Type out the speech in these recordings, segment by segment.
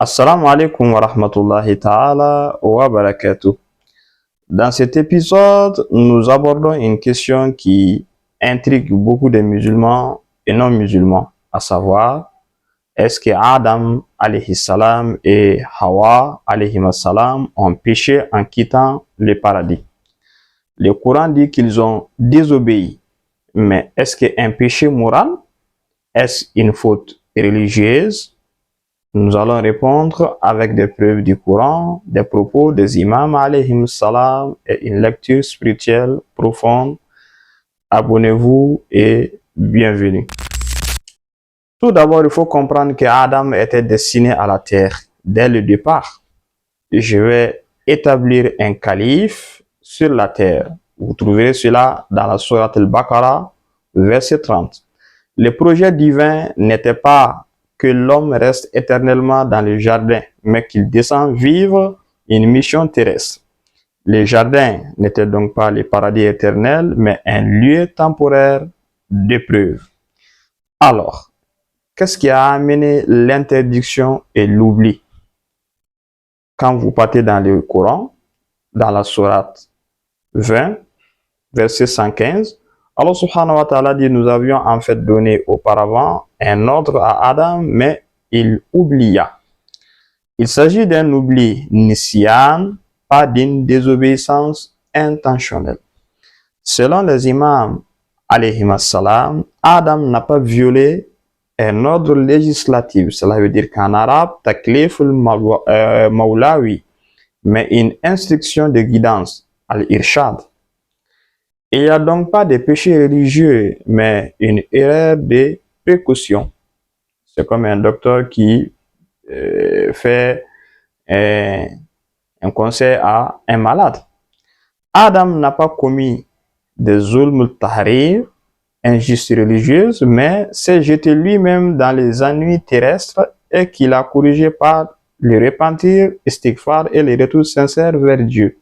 Assalamu alaikum wa rahmatullahi ta'ala wa barakatuh. Dans cet épisode, nous abordons une question qui intrigue beaucoup de musulmans et non musulmans, à savoir, est-ce que Adam alayhi salam et Hawa alayhi salam ont péché en quittant le paradis? Le Coran dit qu'ils ont désobéi, mais est-ce qu'un péché moral? Est-ce une faute religieuse? Nous allons répondre avec des preuves du Coran, des propos des imams alayhim salam et une lecture spirituelle profonde. Abonnez-vous et bienvenue. Tout d'abord, il faut comprendre que Adam était destiné à la terre dès le départ. Je vais établir un calife sur la terre. Vous trouverez cela dans la sourate Al-Baqarah, verset 30. Le projet divin n'était pas que l'homme reste éternellement dans le jardin, mais qu'il descend vivre une mission terrestre. Le jardin n'était donc pas le paradis éternel, mais un lieu temporaire d'épreuve. Alors, qu'est-ce qui a amené l'interdiction et l'oubli? Quand vous partez dans le Coran, dans la sourate 20, verset 115, Allah subhanahu wa ta'ala dit, nous avions en fait donné auparavant un ordre à Adam, mais il oublia. Il s'agit d'un oubli nisyan, pas d'une désobéissance intentionnelle. Selon les imams alayhim salam, Adam n'a pas violé un ordre législatif, cela veut dire qu'en arabe, taklif al-mawlawi, mais une instruction de guidance, al-irshad. Il n'y a donc pas de péché religieux, mais une erreur de précaution. C'est comme un docteur qui fait un conseil à un malade. Adam n'a pas commis des zulm al-tahrir, injustice religieuse, mais s'est jeté lui-même dans les ennuis terrestres et qu'il a corrigé par le repentir, istighfar et le retour sincère vers Dieu.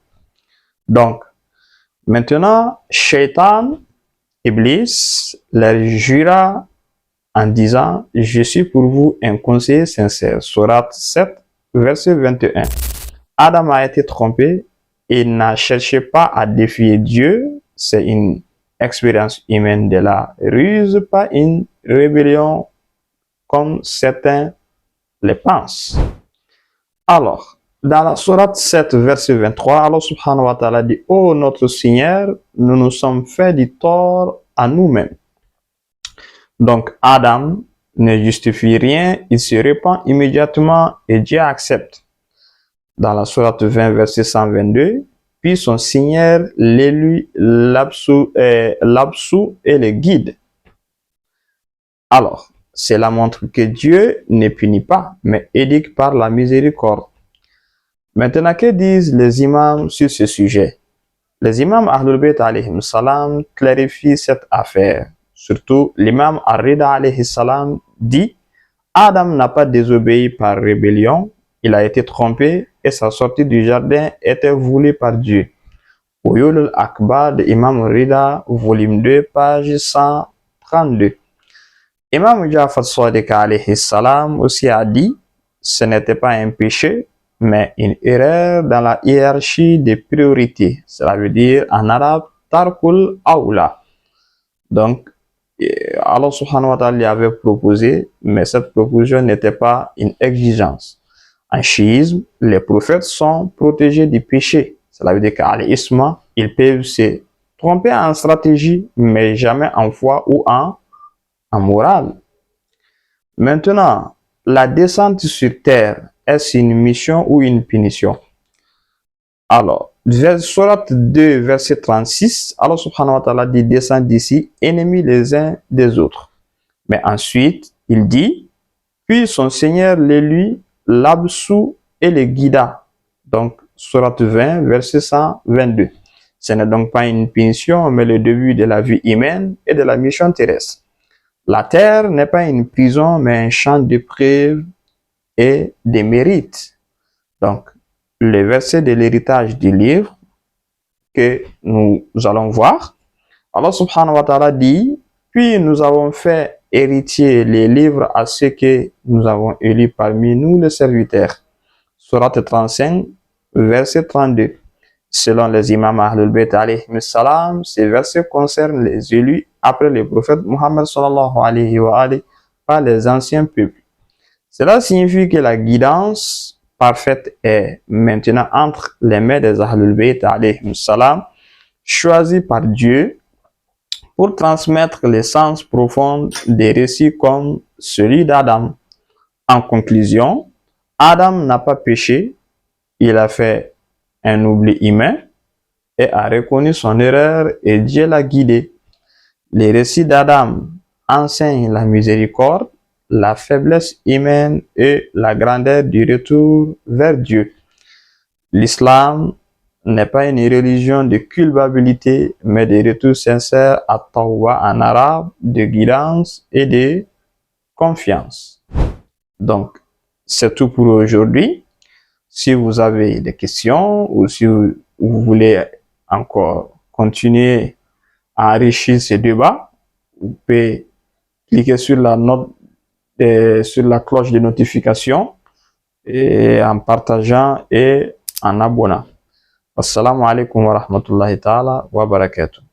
Donc, maintenant, Shaitan, Iblis, leur jura en disant, je suis pour vous un conseiller sincère. Sourate 7, verset 21. Adam a été trompé et n'a cherché pas à défier Dieu. C'est une expérience humaine de la ruse, pas une rébellion comme certains le pensent. Alors, dans la sourate 7, verset 23, Allah subhanahu wa ta'ala dit, ô notre Seigneur, nous nous sommes fait du tort à nous-mêmes. Donc, Adam ne justifie rien, il se répand immédiatement et Dieu accepte. Dans la sourate 20, verset 122, puis son Seigneur l'élu, l'absout et le guide. Alors, cela montre que Dieu ne punit pas, mais éduque par la miséricorde. Maintenant, que disent les imams sur ce sujet? Les imams Ahlul Bayt alayhim salam clarifient cette affaire. Surtout, l'imam Ar-Rida alayhi salam dit, Adam n'a pas désobéi par rébellion, il a été trompé et sa sortie du jardin était voulue par Dieu. Uyul al-Akbar de Imam Rida, volume 2, page 132. Imam Ja'far Sadiq alayhi salam aussi a dit, ce n'était pas un péché, mais une erreur dans la hiérarchie des priorités. Cela veut dire en arabe, tarkul aula. Donc, Allah subhanahu wa ta'ala lui avait proposé, mais cette proposition n'était pas une exigence. En chiisme, les prophètes sont protégés du péché. Cela veut dire qu'à l'isma, ils peuvent se tromper en stratégie, mais jamais en foi ou en morale. Maintenant, la descente sur terre, est-ce une mission ou une punition? Alors, Sourate 2, verset 36, Allah subhanahu wa ta'ala dit, descend d'ici, ennemis les uns des autres. Mais ensuite, il dit, puis son Seigneur l'élu, l'absout et le guida. Donc, Sourate 20, verset 122. Ce n'est donc pas une punition, mais le début de la vie humaine et de la mission terrestre. La terre n'est pas une prison, mais un champ d'épreuves et des mérites. Donc, le verset de l'héritage du livre que nous allons voir, Allah subhanahu wa ta'ala dit, puis nous avons fait héritiers les livres à ceux que nous avons élus parmi nous les serviteurs. Sourate 35, verset 32. Selon les imams Ahlul Bayt alayhi salam, ces versets concernent les élus après le prophète Muhammad sallallahu alayhi wa alayhi par les anciens peuples. Cela signifie que la guidance parfaite est maintenant entre les mains des Ahlul Bayt alayhi salam, choisis par Dieu pour transmettre l'essence profonde des récits comme celui d'Adam. En conclusion, Adam n'a pas péché, il a fait un oubli humain et a reconnu son erreur et Dieu l'a guidé. Les récits d'Adam enseignent la miséricorde, la faiblesse humaine et la grandeur du retour vers Dieu. L'islam n'est pas une religion de culpabilité, mais de retour sincère à Tawwa en arabe, de guidance et de confiance. Donc, c'est tout pour aujourd'hui. Si vous avez des questions ou si vous voulez encore continuer à enrichir ce débat, vous pouvez cliquer sur sur la cloche de notification et en partageant et en abonnant. Assalamu alaikum wa rahmatullahi ta'ala wa barakatuh.